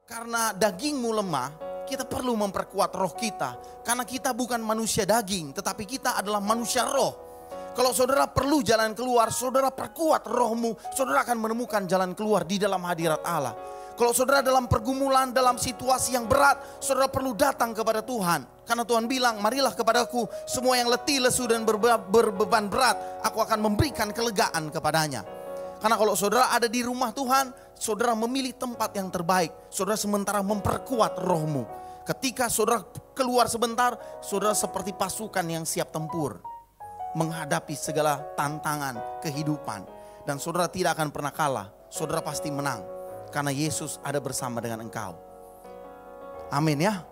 karena dagingmu lemah, kita perlu memperkuat roh kita. Karena kita bukan manusia daging, tetapi kita adalah manusia roh. Kalau saudara perlu jalan keluar, saudara perkuat rohmu, saudara akan menemukan jalan keluar di dalam hadirat Allah. Kalau saudara dalam pergumulan, dalam situasi yang berat, saudara perlu datang kepada Tuhan. Karena Tuhan bilang, marilah kepadaku semua yang letih, lesu dan berbeban berat, aku akan memberikan kelegaan kepadanya. Karena kalau saudara ada di rumah Tuhan, saudara memilih tempat yang terbaik. Saudara sementara memperkuat rohmu. Ketika saudara keluar sebentar, saudara seperti pasukan yang siap tempur, menghadapi segala tantangan kehidupan. Dan saudara tidak akan pernah kalah, saudara pasti menang. Karena Yesus ada bersama dengan engkau. Amin ya.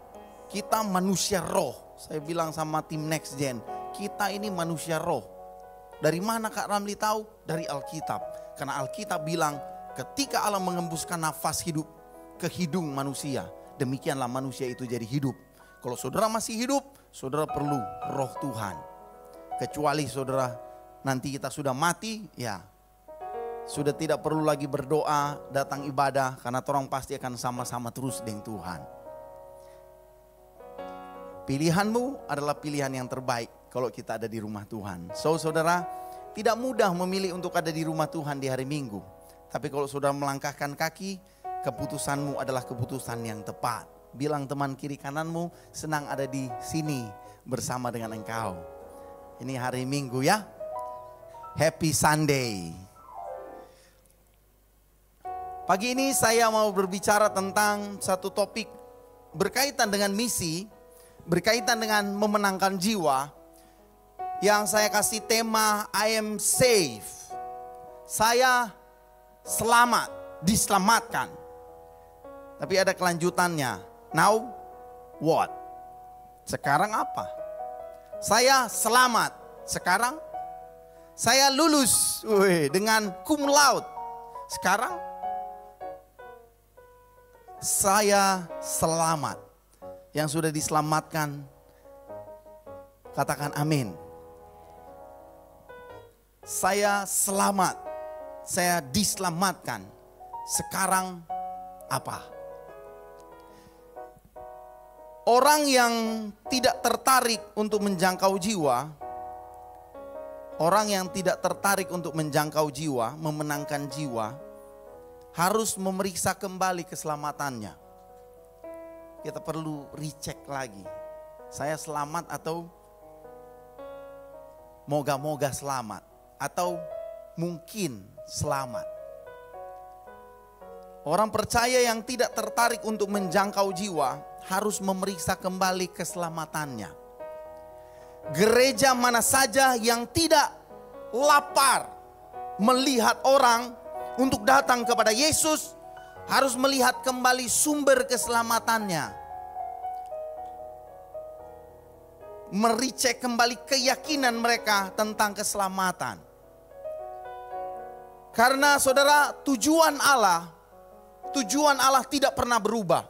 Kita manusia roh. Saya bilang sama tim Next Gen, kita ini manusia roh. Dari mana Kak Ramli tahu? Dari Alkitab. Karena Alkitab bilang ketika Allah mengembuskan nafas hidup ke hidung manusia, demikianlah manusia itu jadi hidup. Kalau saudara masih hidup, saudara perlu roh Tuhan. Kecuali saudara nanti kita sudah mati, ya sudah tidak perlu lagi berdoa, datang ibadah, karena orang pasti akan sama-sama terus dengan Tuhan. Pilihanmu adalah pilihan yang terbaik kalau kita ada di rumah Tuhan. So saudara, tidak mudah memilih untuk ada di rumah Tuhan di hari Minggu. Tapi kalau saudara melangkahkan kaki, keputusanmu adalah keputusan yang tepat. Bilang teman kiri kananmu, senang ada di sini bersama dengan engkau. Ini hari Minggu ya. Happy Sunday. Pagi ini saya mau berbicara tentang satu topik berkaitan dengan misi, berkaitan dengan memenangkan jiwa. Yang saya kasih tema I am safe. Saya selamat, diselamatkan. Tapi ada kelanjutannya. Now what? Sekarang apa? Saya selamat. Sekarang saya lulus dengan cum laude. Sekarang saya selamat. Yang sudah diselamatkan, katakan amin. Saya selamat. Saya diselamatkan. Sekarang apa? Orang yang tidak tertarik untuk menjangkau jiwa, orang yang tidak tertarik untuk menjangkau jiwa, memenangkan jiwa, harus memeriksa kembali keselamatannya. Kita perlu recheck lagi. Saya selamat atau moga-moga selamat, atau mungkin selamat. Orang percaya yang tidak tertarik untuk menjangkau jiwa harus memeriksa kembali keselamatannya. Gereja mana saja yang tidak lapar melihat orang untuk datang kepada Yesus harus melihat kembali sumber keselamatannya. Mericek kembali keyakinan mereka tentang keselamatan. Karena saudara, tujuan Allah tidak pernah berubah.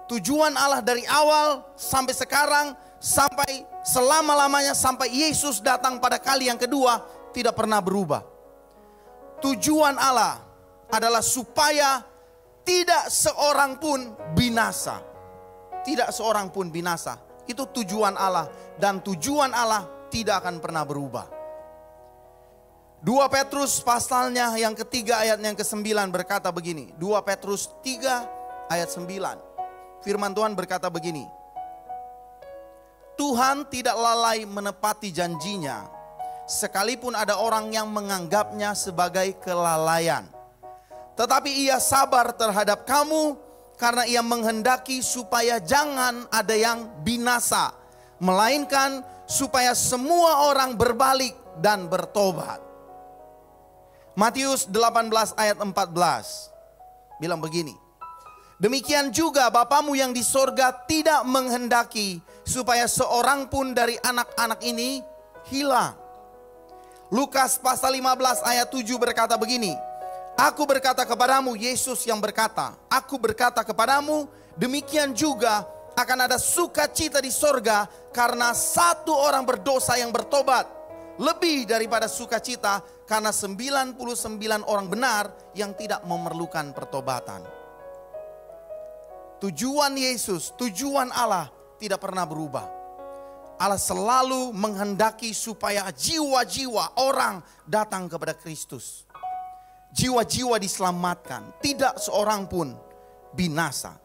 Tujuan Allah dari awal sampai sekarang, sampai selama-lamanya, sampai Yesus datang pada kali yang kedua, tidak pernah berubah. Tujuan Allah adalah supaya tidak seorang pun binasa. Tidak seorang pun binasa. Itu tujuan Allah. Dan tujuan Allah tidak akan pernah berubah. 2 Petrus pasalnya yang ketiga ayat yang ke-9 berkata begini. 2 Petrus 3 ayat 9. Firman Tuhan berkata begini. Tuhan tidak lalai menepati janjinya, sekalipun ada orang yang menganggapnya sebagai kelalaian. Tetapi ia sabar terhadap kamu, karena ia menghendaki supaya jangan ada yang binasa, melainkan supaya semua orang berbalik dan bertobat. Matius 18 ayat 14 bilang begini. Demikian juga Bapamu yang di sorga tidak menghendaki supaya seorang pun dari anak-anak ini hilang. Lukas pasal 15 ayat 7 berkata begini. Aku berkata kepadamu, Yesus yang berkata, aku berkata kepadamu, demikian juga akan ada sukacita di sorga karena satu orang berdosa yang bertobat, lebih daripada sukacita karena 99 orang benar yang tidak memerlukan pertobatan. Tujuan Yesus, tujuan Allah tidak pernah berubah. Allah selalu menghendaki supaya jiwa-jiwa orang datang kepada Kristus. Jiwa-jiwa diselamatkan, tidak seorang pun binasa.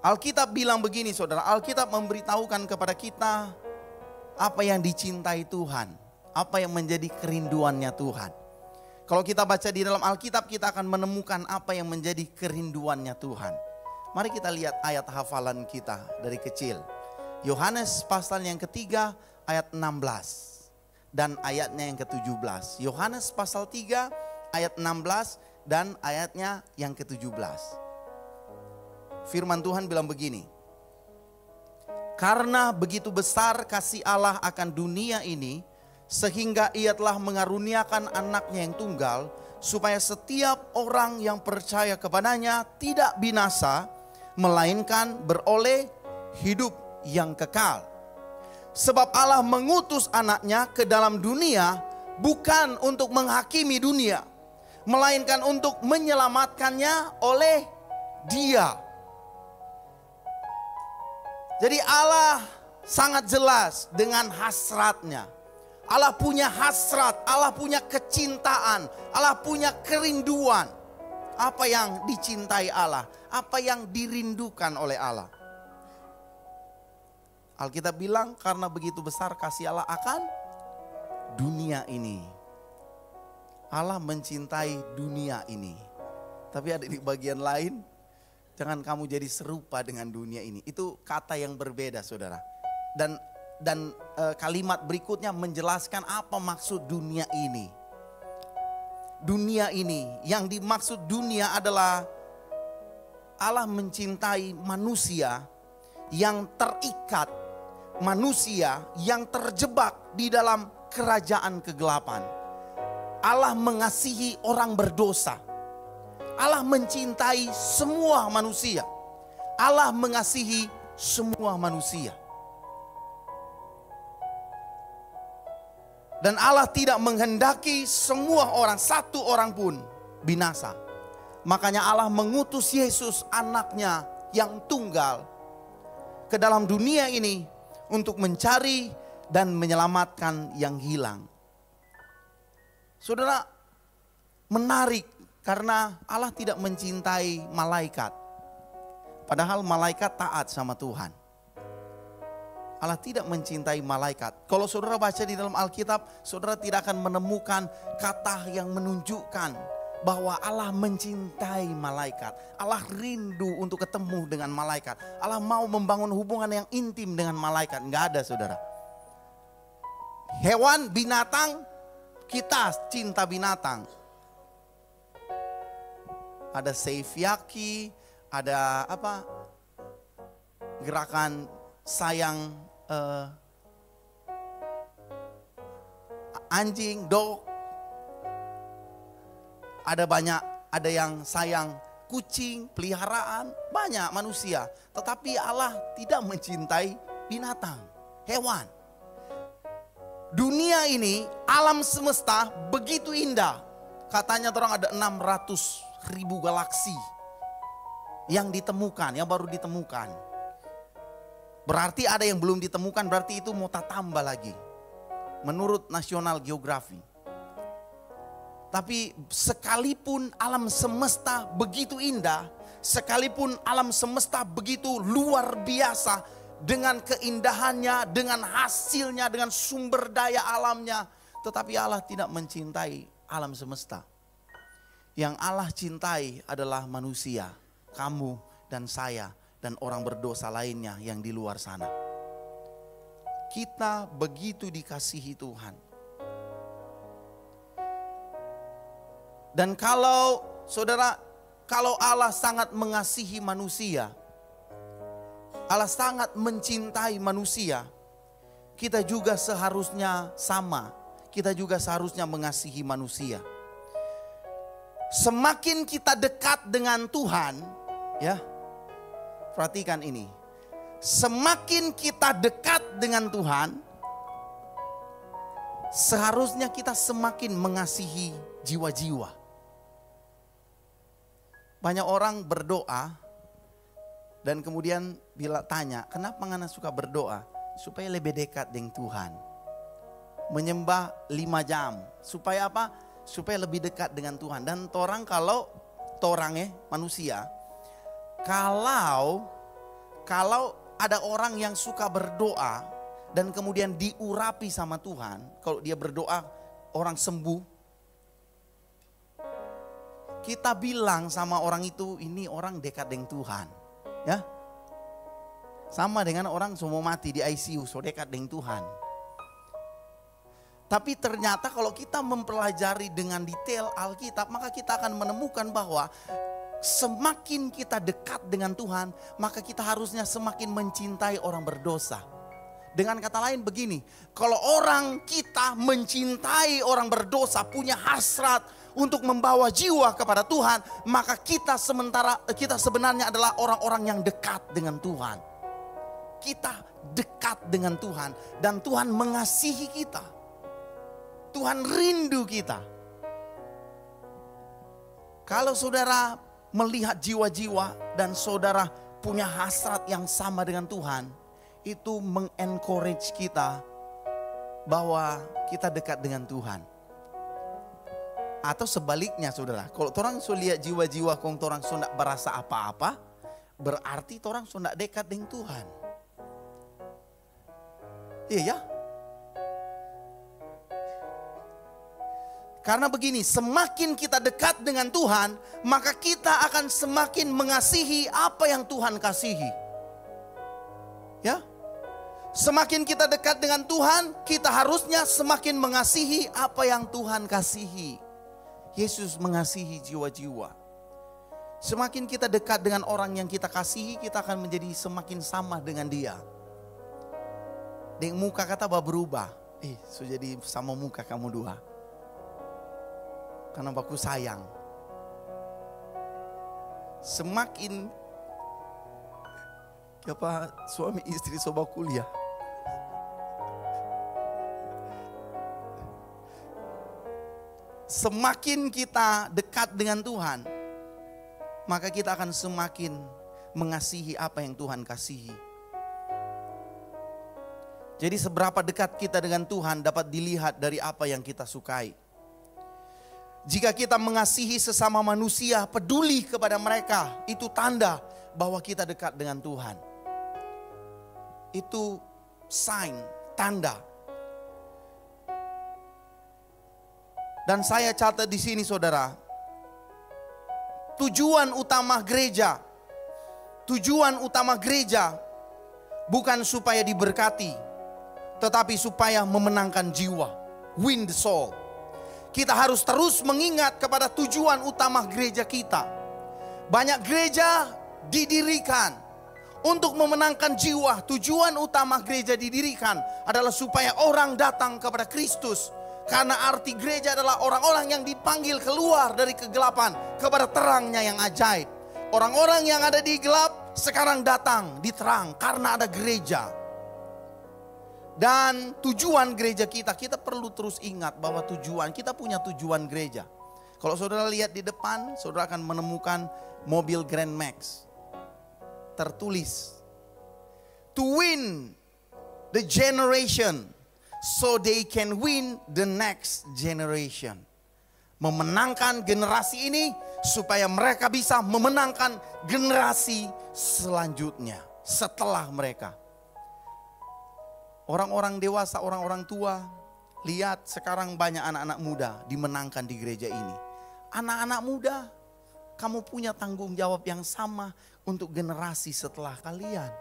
Alkitab bilang begini saudara, Alkitab memberitahukan kepada kita apa yang dicintai Tuhan, apa yang menjadi kerinduannya Tuhan. Kalau kita baca di dalam Alkitab, kita akan menemukan apa yang menjadi kerinduannya Tuhan. Mari kita lihat ayat hafalan kita dari kecil. Yohanes pasal yang ketiga ayat 16 dan ayatnya yang ke-17. Yohanes pasal 3 ayat 16 dan ayatnya yang ke-17. Firman Tuhan bilang begini. Karena begitu besar kasih Allah akan dunia ini, sehingga ia telah mengaruniakan anaknya yang tunggal, supaya setiap orang yang percaya kepadanya tidak binasa, melainkan beroleh hidup yang kekal. Sebab Allah mengutus anaknya ke dalam dunia, bukan untuk menghakimi dunia, melainkan untuk menyelamatkannya oleh Dia. Jadi Allah sangat jelas dengan hasratnya. Allah punya hasrat, Allah punya kecintaan, Allah punya kerinduan. Apa yang dicintai Allah, apa yang dirindukan oleh Allah. Alkitab bilang karena begitu besar kasih Allah akan dunia ini. Allah mencintai dunia ini. Tapi ada di bagian lain, jangan kamu jadi serupa dengan dunia ini. Itu kata yang berbeda saudara. Dan kalimat berikutnya menjelaskan apa maksud dunia ini. Dunia ini, yang dimaksud dunia adalah Allah mencintai manusia yang terikat, manusia yang terjebak di dalam kerajaan kegelapan. Allah mengasihi orang berdosa. Allah mencintai semua manusia. Allah mengasihi semua manusia. Dan Allah tidak menghendaki semua orang, satu orang pun binasa. Makanya Allah mengutus Yesus anaknya yang tunggal ke dalam dunia ini untuk mencari dan menyelamatkan yang hilang. Saudara, menarik karena Allah tidak mencintai malaikat. Padahal malaikat taat sama Tuhan. Allah tidak mencintai malaikat. Kalau saudara baca di dalam Alkitab, saudara tidak akan menemukan kata yang menunjukkan bahwa Allah mencintai malaikat. Allah rindu untuk ketemu dengan malaikat. Allah mau membangun hubungan yang intim dengan malaikat. Enggak ada saudara. Hewan, binatang, kita cinta binatang. Ada Seifiaki, ada apa? Gerakan sayang anjing, dog. Ada banyak, ada yang sayang kucing, peliharaan, banyak manusia. Tetapi Allah tidak mencintai binatang, hewan. Dunia ini, alam semesta begitu indah. Katanya orang ada 600.000 galaksi yang ditemukan, yang baru ditemukan. Berarti ada yang belum ditemukan, berarti itu mau tambah lagi. Menurut National Geography. Tapi sekalipun alam semesta begitu indah, sekalipun alam semesta begitu luar biasa dengan keindahannya, dengan hasilnya, dengan sumber daya alamnya, tetapi Allah tidak mencintai alam semesta. Yang Allah cintai adalah manusia, kamu dan saya, dan orang berdosa lainnya yang di luar sana. Kita begitu dikasihi Tuhan. Dan kalau saudara, kalau Allah sangat mengasihi manusia, Allah sangat mencintai manusia, kita juga seharusnya sama. Kita juga seharusnya mengasihi manusia. Semakin kita dekat dengan Tuhan, ya, perhatikan ini. Semakin kita dekat dengan Tuhan, seharusnya kita semakin mengasihi jiwa-jiwa. Banyak orang berdoa dan kemudian bila tanya, kenapa ngana suka berdoa? Supaya lebih dekat dengan Tuhan. Menyembah 5 jam. Supaya apa? Supaya lebih dekat dengan Tuhan. Dan kalau manusia, kalau ada orang yang suka berdoa dan kemudian diurapi sama Tuhan, kalau dia berdoa orang sembuh, kita bilang sama orang itu, ini orang dekat dengan Tuhan. Ya, sama dengan orang semua mati di ICU, so dekat dengan Tuhan. Tapi ternyata kalau kita mempelajari dengan detail Alkitab, maka kita akan menemukan bahwa semakin kita dekat dengan Tuhan, maka kita harusnya semakin mencintai orang berdosa. Dengan kata lain begini, kalau orang kita mencintai orang berdosa, punya hasrat untuk membawa jiwa kepada Tuhan, maka kita sebenarnya adalah orang-orang yang dekat dengan Tuhan. Kita dekat dengan Tuhan dan Tuhan mengasihi kita. Tuhan rindu kita. Kalau saudara melihat jiwa-jiwa dan saudara punya hasrat yang sama dengan Tuhan, itu mengencourage kita bahwa kita dekat dengan Tuhan. Atau sebaliknya saudara, kalau orang so lihat jiwa-jiwa kong orang so ndak berasa apa-apa, berarti orang so ndak dekat dengan Tuhan. Iya ya. Karena begini, semakin kita dekat dengan Tuhan, maka kita akan semakin mengasihi apa yang Tuhan kasihi. Ya. Semakin kita dekat dengan Tuhan, kita harusnya semakin mengasihi apa yang Tuhan kasihi. Yesus mengasihi jiwa-jiwa. Semakin kita dekat dengan orang yang kita kasihi, kita akan menjadi semakin sama dengan dia. Dengan muka kata berubah. So jadi sama muka kamu dua. Karena aku sayang. Semakin suami istri soba kuliah. Semakin kita dekat dengan Tuhan, maka kita akan semakin mengasihi apa yang Tuhan kasihi. Jadi seberapa dekat kita dengan Tuhan dapat dilihat dari apa yang kita sukai. Jika kita mengasihi sesama manusia, peduli kepada mereka, itu tanda bahwa kita dekat dengan Tuhan. Itu sign, tanda. Dan saya catat di sini saudara, tujuan utama gereja bukan supaya diberkati, tetapi supaya memenangkan jiwa, win the soul. Kita harus terus mengingat kepada tujuan utama gereja kita. Banyak gereja didirikan untuk memenangkan jiwa. Tujuan utama gereja didirikan adalah supaya orang datang kepada Kristus. Karena arti gereja adalah orang-orang yang dipanggil keluar dari kegelapan kepada terangnya yang ajaib. Orang-orang yang ada di gelap sekarang datang di terang karena ada gereja. Dan tujuan gereja kita perlu terus ingat bahwa kita punya tujuan gereja. Kalau saudara lihat di depan, saudara akan menemukan mobil Grand Max. Tertulis, to win the generation. So they can win the next generation. Memenangkan generasi ini supaya mereka bisa memenangkan generasi selanjutnya setelah mereka. Orang-orang dewasa, orang-orang tua, lihat sekarang banyak anak-anak muda dimenangkan di gereja ini. Anak-anak muda, kamu punya tanggung jawab yang sama untuk generasi setelah kalian.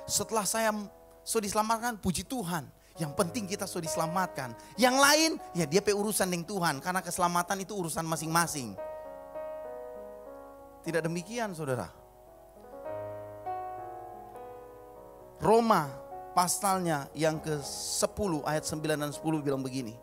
Setelah saya sudah diselamatkan, puji Tuhan. Yang penting kita sudah diselamatkan. Yang lain ya dia urusan dengan Tuhan. Karena keselamatan itu urusan masing-masing. Tidak demikian saudara. Roma pasalnya yang ke-10 ayat 9 dan 10 bilang begini.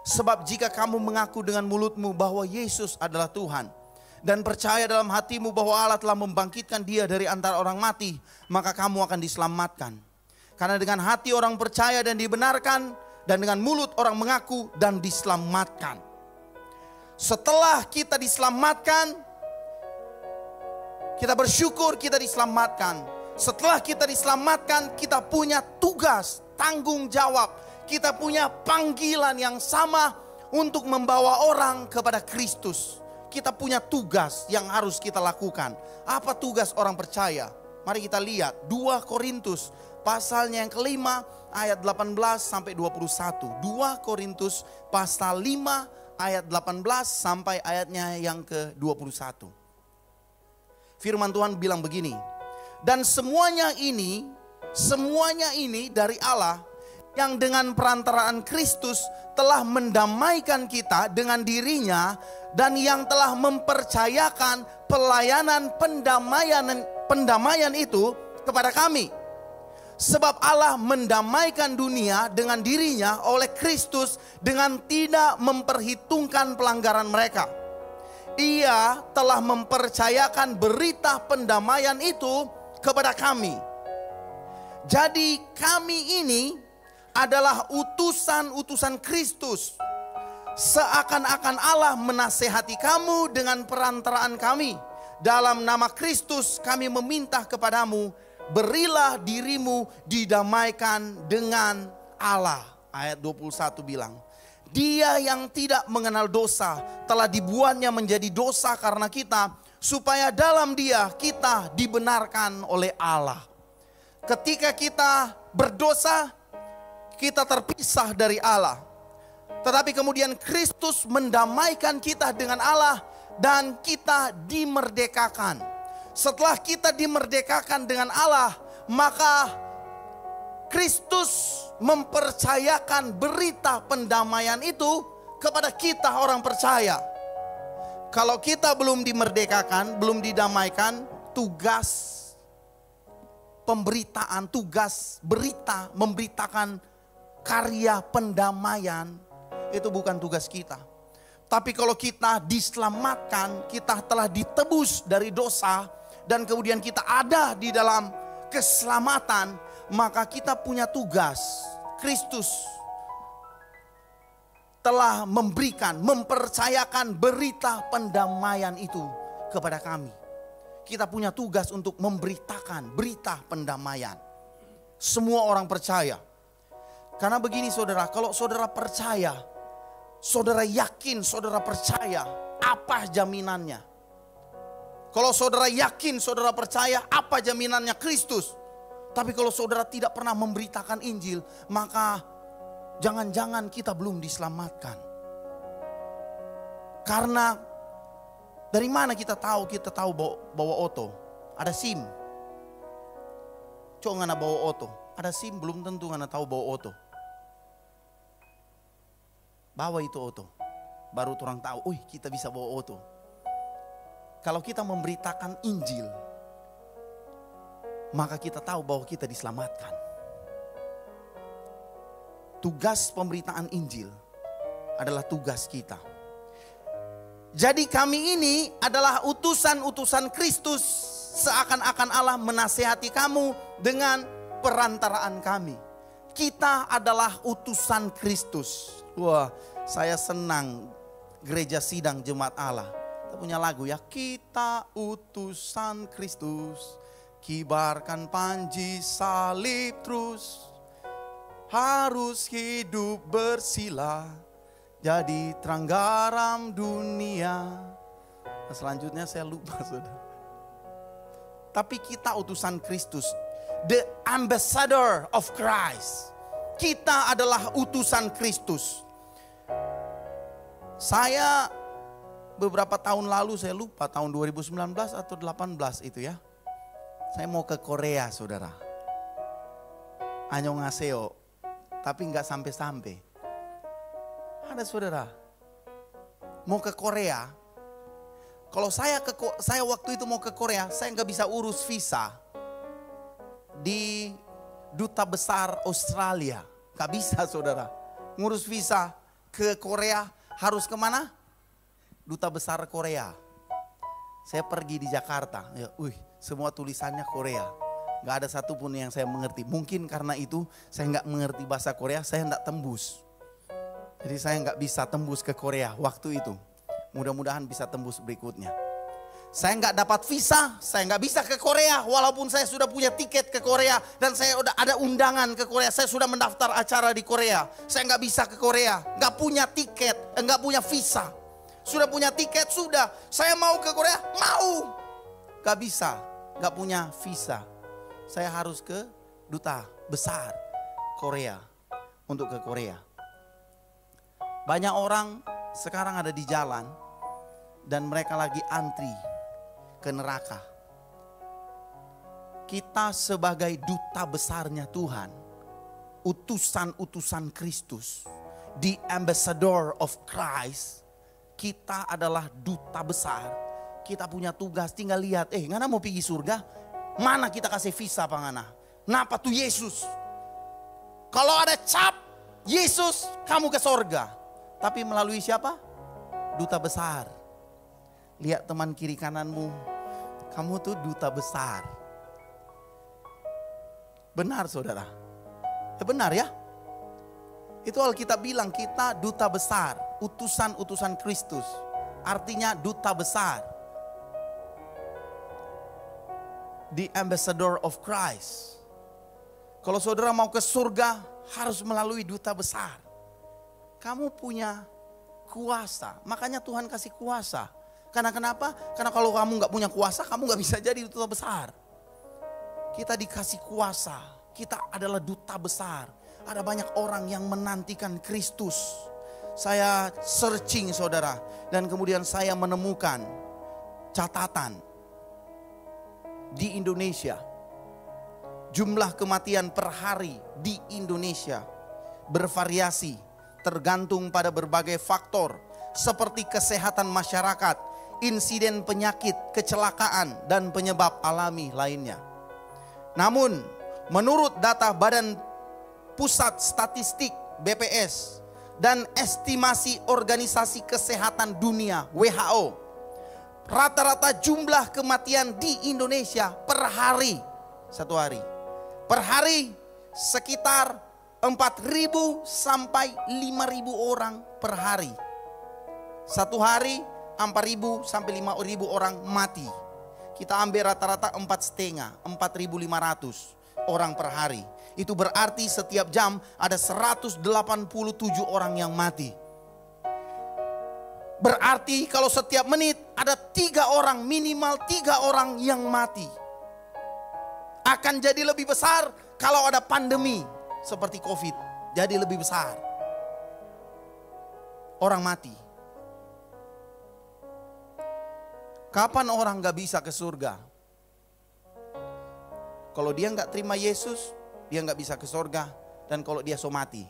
Sebab jika kamu mengaku dengan mulutmu bahwa Yesus adalah Tuhan. Dan percaya dalam hatimu bahwa Allah telah membangkitkan dia dari antara orang mati. Maka kamu akan diselamatkan. Karena dengan hati orang percaya dan dibenarkan, dan dengan mulut orang mengaku dan diselamatkan. Setelah kita diselamatkan, Kita bersyukur kita diselamatkan. Setelah kita diselamatkan, kita punya tugas, tanggung jawab. Kita punya panggilan yang sama untuk membawa orang kepada Kristus. Kita punya tugas yang harus kita lakukan. Apa tugas orang percaya? Mari kita lihat 2 Korintus pasalnya yang kelima ayat 18 sampai 21. 2 Korintus pasal 5 ayat 18 sampai ayatnya yang ke-21. Firman Tuhan bilang begini. Dan semuanya ini dari Allah yang dengan perantaraan Kristus telah mendamaikan kita dengan dirinya dan yang telah mempercayakan pelayanan pendamaian itu kepada kami. Sebab Allah mendamaikan dunia dengan dirinya oleh Kristus dengan tidak memperhitungkan pelanggaran mereka. Ia telah mempercayakan berita pendamaian itu kepada kami. Jadi kami ini adalah utusan-utusan Kristus. Seakan-akan Allah menasehati kamu dengan perantaraan kami. Dalam nama Kristus kami meminta kepadamu, berilah dirimu didamaikan dengan Allah. Ayat 21 bilang, Dia yang tidak mengenal dosa telah dibuatnya menjadi dosa karena kita, supaya dalam Dia kita dibenarkan oleh Allah. Ketika kita berdosa, kita terpisah dari Allah. Tetapi kemudian Kristus mendamaikan kita dengan Allah dan kita dimerdekakan. Setelah kita dimerdekakan dengan Allah, maka Kristus mempercayakan berita pendamaian itu kepada kita orang percaya. Kalau kita belum dimerdekakan, belum didamaikan, tugas pemberitaan, tugas berita, memberitakan karya pendamaian, itu bukan tugas kita. Tapi kalau kita diselamatkan, kita telah ditebus dari dosa, dan kemudian kita ada di dalam keselamatan, maka kita punya tugas. Kristus telah mempercayakan berita pendamaian itu kepada kami. Kita punya tugas untuk memberitakan berita pendamaian. Semua orang percaya. Karena begini saudara, kalau saudara percaya, saudara yakin, saudara percaya, apa jaminannya? Kalau saudara yakin, saudara percaya, apa jaminannya? Kristus. Tapi kalau saudara tidak pernah memberitakan Injil, maka jangan-jangan kita belum diselamatkan. Karena dari mana kita tahu bawa oto? Ada SIM. Coba ngana bawa oto. Ada SIM belum tentu ngana tahu bawa oto. Bawa itu oto. Baru orang tahu, kita bisa bawa oto. Kalau kita memberitakan Injil, maka kita tahu bahwa kita diselamatkan. Tugas pemberitaan Injil adalah tugas kita. Jadi kami ini adalah utusan-utusan Kristus. Seakan-akan Allah menasehati kamu dengan perantaraan kami. Kita adalah utusan Kristus. Wah, saya senang gereja sidang jemaat Allah. Kita punya lagu ya. Kita utusan Kristus, kibarkan panji salib terus. Harus hidup bersila, jadi terang garam dunia. Selanjutnya saya lupa saudara. Tapi kita utusan Kristus, the ambassador of Christ. Kita adalah utusan Kristus. Saya beberapa tahun lalu, saya lupa tahun 2019 atau 18 itu ya. Saya mau ke Korea saudara. Annyeonghaseyo. Tapi nggak sampai-sampai. Ada saudara mau ke Korea. Kalau saya waktu itu mau ke Korea, saya nggak bisa urus visa di duta besar Australia. Nggak bisa saudara. Ngurus visa ke Korea harus kemana? Duta besar Korea. Saya pergi di Jakarta. Ya, semua tulisannya Korea. Gak ada satupun yang saya mengerti. Mungkin karena itu saya gak mengerti bahasa Korea, saya gak tembus. Jadi saya gak bisa tembus ke Korea waktu itu. Mudah-mudahan bisa tembus berikutnya. Saya nggak dapat visa, saya nggak bisa ke Korea. Walaupun saya sudah punya tiket ke Korea dan saya udah ada undangan ke Korea. Saya sudah mendaftar acara di Korea. Saya nggak bisa ke Korea, nggak punya tiket, nggak punya visa. Sudah punya tiket, sudah. Saya mau ke Korea, mau. Nggak bisa, nggak punya visa. Saya harus ke duta besar Korea untuk ke Korea. Banyak orang sekarang ada di jalan dan mereka lagi antri ke neraka. Kita sebagai duta besarnya Tuhan, utusan-utusan Kristus, the ambassador of Christ, kita adalah duta besar. Kita punya tugas, tinggal lihat, ngana mau pergi surga? Mana kita kasih visa pangana? Napa tuh Yesus? Kalau ada cap Yesus, kamu ke surga. Tapi melalui siapa? Duta besar. Lihat teman kiri kananmu, kamu tuh duta besar. Benar saudara? Benar ya? Itu Alkitab bilang kita duta besar, utusan-utusan Kristus. Artinya duta besar. The ambassador of Christ. Kalau saudara mau ke surga harus melalui duta besar. Kamu punya kuasa, makanya Tuhan kasih kuasa. Karena kenapa? Karena kalau kamu gak punya kuasa, kamu gak bisa jadi duta besar. Kita dikasih kuasa, kita adalah duta besar. Ada banyak orang yang menantikan Kristus. Saya searching saudara, dan kemudian saya menemukan catatan. Di Indonesia, jumlah kematian per hari di Indonesia bervariasi tergantung pada berbagai faktor seperti kesehatan masyarakat, insiden penyakit, kecelakaan, dan penyebab alami lainnya. Namun, menurut data Badan Pusat Statistik BPS dan estimasi Organisasi Kesehatan Dunia WHO, rata-rata jumlah kematian di Indonesia per hari, satu hari, per hari sekitar 4.000 sampai 5.000 orang per hari. Satu hari 4.000 sampai 5.000 orang mati. Kita ambil rata-rata 4,5, 4.500 orang per hari. Itu berarti setiap jam ada 187 orang yang mati. Berarti kalau setiap menit ada 3 orang, minimal 3 orang yang mati. Akan jadi lebih besar kalau ada pandemi seperti COVID. Jadi lebih besar. Orang mati. Kapan orang gak bisa ke surga? Kalau dia gak terima Yesus, dia gak bisa ke surga. Dan kalau dia so mati.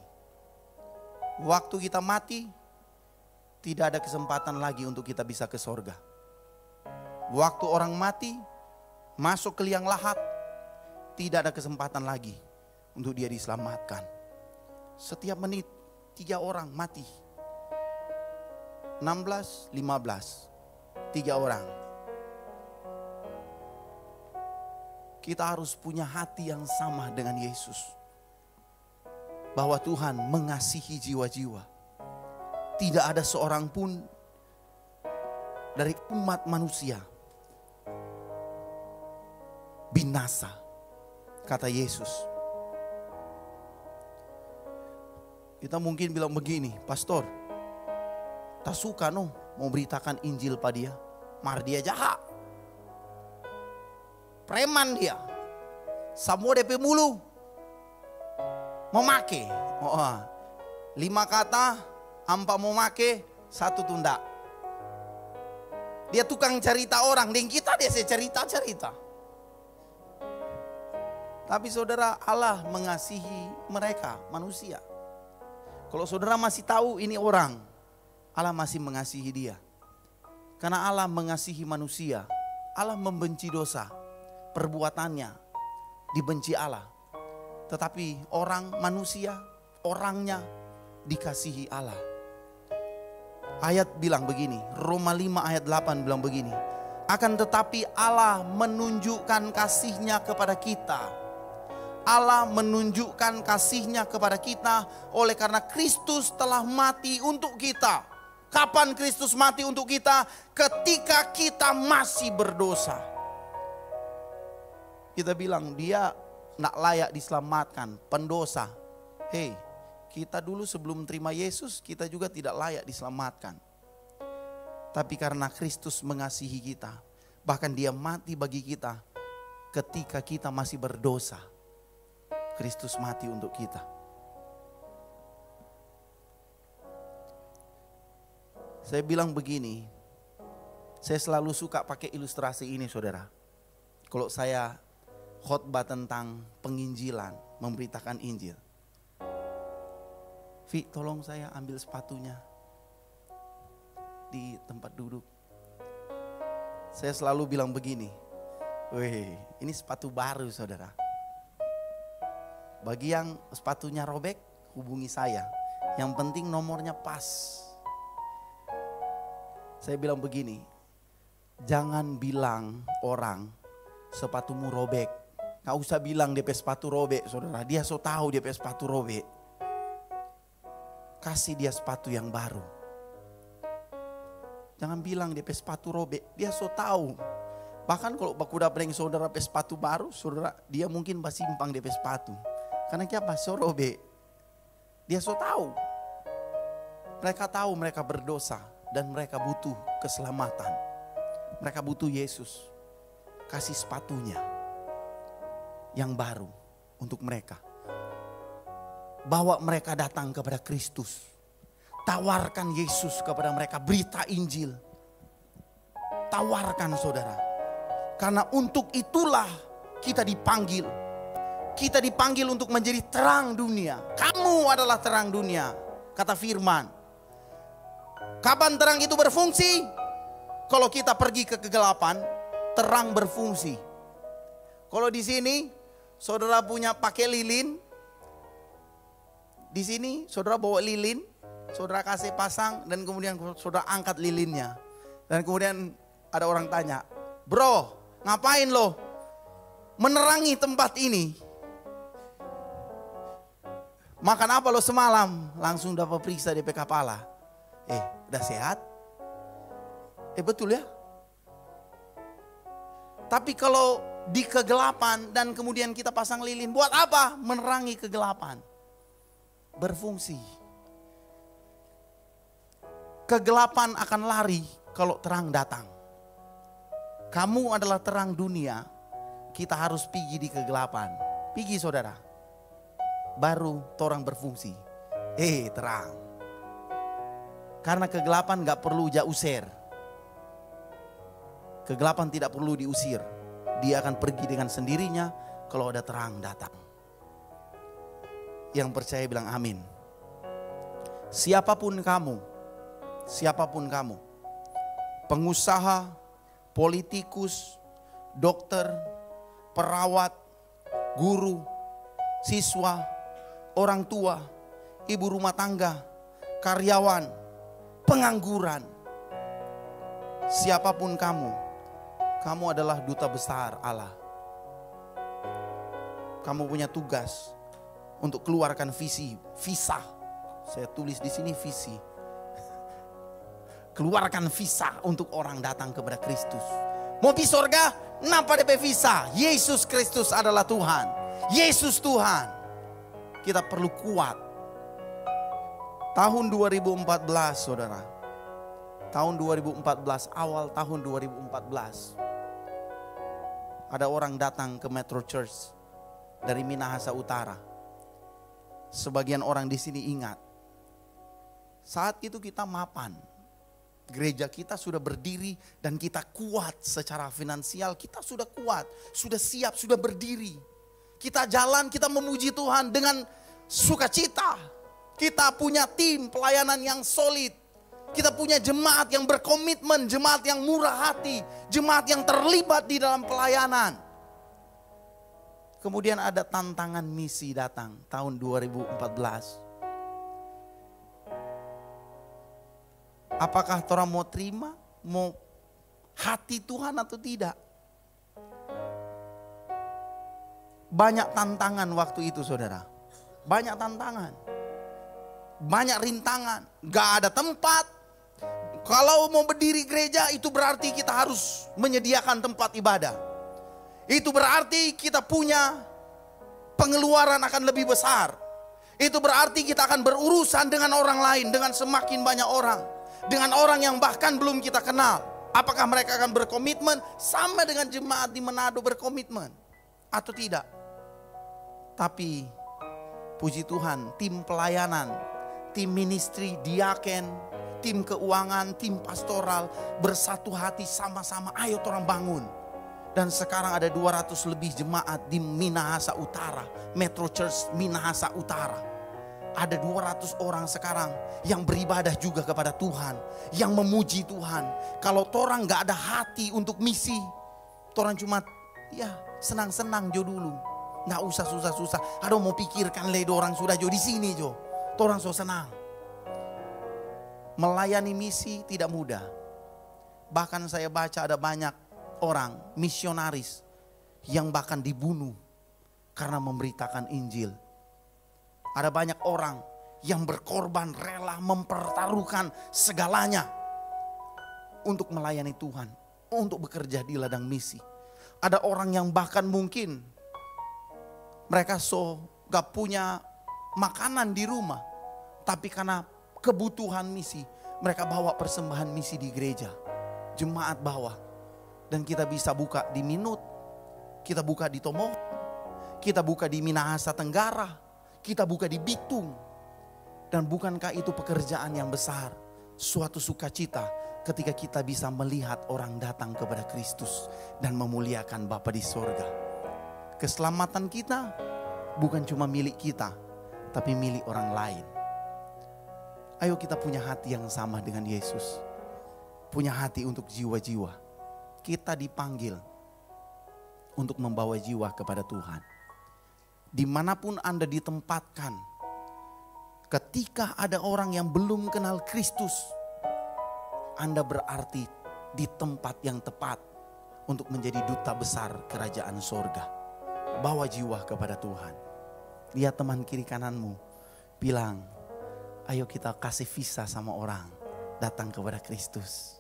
Waktu kita mati, tidak ada kesempatan lagi untuk kita bisa ke surga. Waktu orang mati, masuk ke liang lahat, tidak ada kesempatan lagi untuk dia diselamatkan. Setiap menit 3 orang mati. 16, 15, 3 orang. Kita harus punya hati yang sama dengan Yesus. Bahwa Tuhan mengasihi jiwa-jiwa. Tidak ada seorang pun dari umat manusia binasa, kata Yesus. Kita mungkin bilang begini, pastor, tak suka mau beritakan Injil pada dia. Mar dia jahat, preman dia, semua DP mulu, memake, 5 kata. Ampa mau make 1 tunda. Dia tukang cerita orang, dan kita dia cerita. Tapi saudara, Allah mengasihi mereka, manusia. Kalau saudara masih tahu ini orang, Allah masih mengasihi dia. Karena Allah mengasihi manusia, Allah membenci dosa, perbuatannya dibenci Allah. Tetapi orang manusia, orangnya dikasihi Allah. Ayat bilang begini, Roma 5 ayat 8 bilang begini. Akan tetapi Allah menunjukkan kasihnya kepada kita. Allah menunjukkan kasihnya kepada kita oleh karena Kristus telah mati untuk kita. Kapan Kristus mati untuk kita? Ketika kita masih berdosa. Kita bilang dia tidak layak diselamatkan, pendosa. Hei, kita dulu sebelum terima Yesus, kita juga tidak layak diselamatkan. Tapi karena Kristus mengasihi kita, bahkan dia mati bagi kita ketika kita masih berdosa. Kristus mati untuk kita. Saya bilang begini, saya selalu suka pakai ilustrasi ini saudara. Kalau saya khotbah tentang penginjilan, memberitakan Injil. Vi, tolong saya ambil sepatunya di tempat duduk. Saya selalu bilang begini, weh, ini sepatu baru saudara. Bagi yang sepatunya robek, hubungi saya. Yang penting nomornya pas. Saya bilang begini, jangan bilang orang sepatumu robek. Gak usah bilang DP sepatu robek saudara. Dia so tahu DP sepatu robek. Kasih dia sepatu yang baru. Jangan bilang DP sepatu robek. Dia so tahu. Bahkan kalau baku dapat saudara DP sepatu baru, saudara dia mungkin basimpang DP sepatu. Karena siapa? So robek. Dia so tahu. Mereka tahu mereka berdosa dan mereka butuh keselamatan. Mereka butuh Yesus. Kasih sepatunya yang baru untuk mereka. Bawa mereka datang kepada Kristus. Tawarkan Yesus kepada mereka, berita Injil. Tawarkan saudara. Karena untuk itulah kita dipanggil. Kita dipanggil untuk menjadi terang dunia. Kamu adalah terang dunia, kata firman. Kapan terang itu berfungsi? Kalau kita pergi ke kegelapan, terang berfungsi. Kalau di sini saudara punya pakai lilin, di sini saudara bawa lilin, saudara kasih pasang dan kemudian saudara angkat lilinnya. Dan kemudian ada orang tanya, bro ngapain lo menerangi tempat ini? Makan apa lo semalam? Langsung dapat periksa DP kepala. Udah sehat? Betul ya? Tapi kalau di kegelapan dan kemudian kita pasang lilin, buat apa? Menerangi kegelapan. Berfungsi. Kegelapan akan lari kalau terang datang. Kamu adalah terang dunia, kita harus pergi di kegelapan. Pergi saudara. Baru torang berfungsi. Terang. Karena kegelapan gak perlu usir. Kegelapan tidak perlu diusir. Dia akan pergi dengan sendirinya kalau ada terang datang. Yang percaya bilang amin. Siapapun kamu, pengusaha, politikus, dokter, perawat, guru, siswa, orang tua, ibu rumah tangga, karyawan, pengangguran. Siapapun kamu adalah duta besar Allah. Kamu punya tugas untuk keluarkan visa. Saya tulis di sini visi. Keluarkan visa untuk orang datang kepada Kristus. Mau pergi surga? Nampak DP visa. Yesus Kristus adalah Tuhan. Yesus Tuhan. Kita perlu kuat. Tahun 2014 saudara. Tahun 2014, awal tahun 2014. Ada orang datang ke Metro Church dari Minahasa Utara. Sebagian orang di sini ingat. Saat itu kita mapan. Gereja kita sudah berdiri dan kita kuat secara finansial. Kita sudah kuat, sudah siap, sudah berdiri. Kita jalan, kita memuji Tuhan dengan sukacita. Kita punya tim pelayanan yang solid. Kita punya jemaat yang berkomitmen, jemaat yang murah hati, jemaat yang terlibat di dalam pelayanan. Kemudian ada tantangan misi datang tahun 2014. Apakah orang mau terima, mau hati Tuhan atau tidak? Banyak tantangan waktu itu saudara. Banyak tantangan. Banyak rintangan. Gak ada tempat. Kalau mau berdiri gereja itu berarti kita harus menyediakan tempat ibadah. Itu berarti kita punya pengeluaran akan lebih besar. Itu berarti kita akan berurusan dengan orang lain, dengan semakin banyak orang. Dengan orang yang bahkan belum kita kenal. Apakah mereka akan berkomitmen sama dengan jemaat di Manado berkomitmen atau tidak? Tapi puji Tuhan, tim pelayanan, tim ministry, diaken, tim keuangan, tim pastoral bersatu hati sama-sama, ayo orang bangun. Dan sekarang ada 200 lebih jemaat di Minahasa Utara, Metro Church Minahasa Utara. Ada 200 orang sekarang yang beribadah juga kepada Tuhan, yang memuji Tuhan. Kalau orang gak ada hati untuk misi, orang cuma ya senang-senang jo dulu. Gak usah susah-susah. Aduh mau pikirkan ledo orang sudah jo di sini jo. Orang so senang. Melayani misi tidak mudah. Bahkan saya baca ada banyak orang misionaris yang bahkan dibunuh karena memberitakan Injil. Ada banyak orang yang berkorban, rela mempertaruhkan segalanya untuk melayani Tuhan, untuk bekerja di ladang misi. Ada orang yang bahkan mungkin mereka gak punya makanan di rumah, tapi karena kebutuhan misi, mereka bawa persembahan misi di gereja. Jemaat bawa. Dan kita bisa buka di Minut, kita buka di Tomohon, kita buka di Minahasa Tenggara, kita buka di Bitung. Dan bukankah itu pekerjaan yang besar? Suatu sukacita ketika kita bisa melihat orang datang kepada Kristus dan memuliakan Bapa di sorga. Keselamatan kita bukan cuma milik kita, tapi milik orang lain. Ayo kita punya hati yang sama dengan Yesus. Punya hati untuk jiwa-jiwa. Kita dipanggil untuk membawa jiwa kepada Tuhan. Dimanapun Anda ditempatkan, ketika ada orang yang belum kenal Kristus, Anda berarti di tempat yang tepat untuk menjadi duta besar kerajaan sorga. Bawa jiwa kepada Tuhan. Lihat teman kiri kananmu, bilang, ayo kita kasih visa sama orang datang kepada Kristus.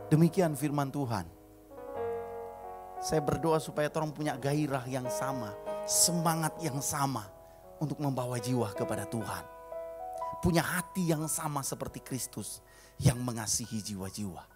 Demikian firman Tuhan. Saya berdoa supaya orang punya gairah yang sama, semangat yang sama untuk membawa jiwa kepada Tuhan. Punya hati yang sama seperti Kristus yang mengasihi jiwa-jiwa.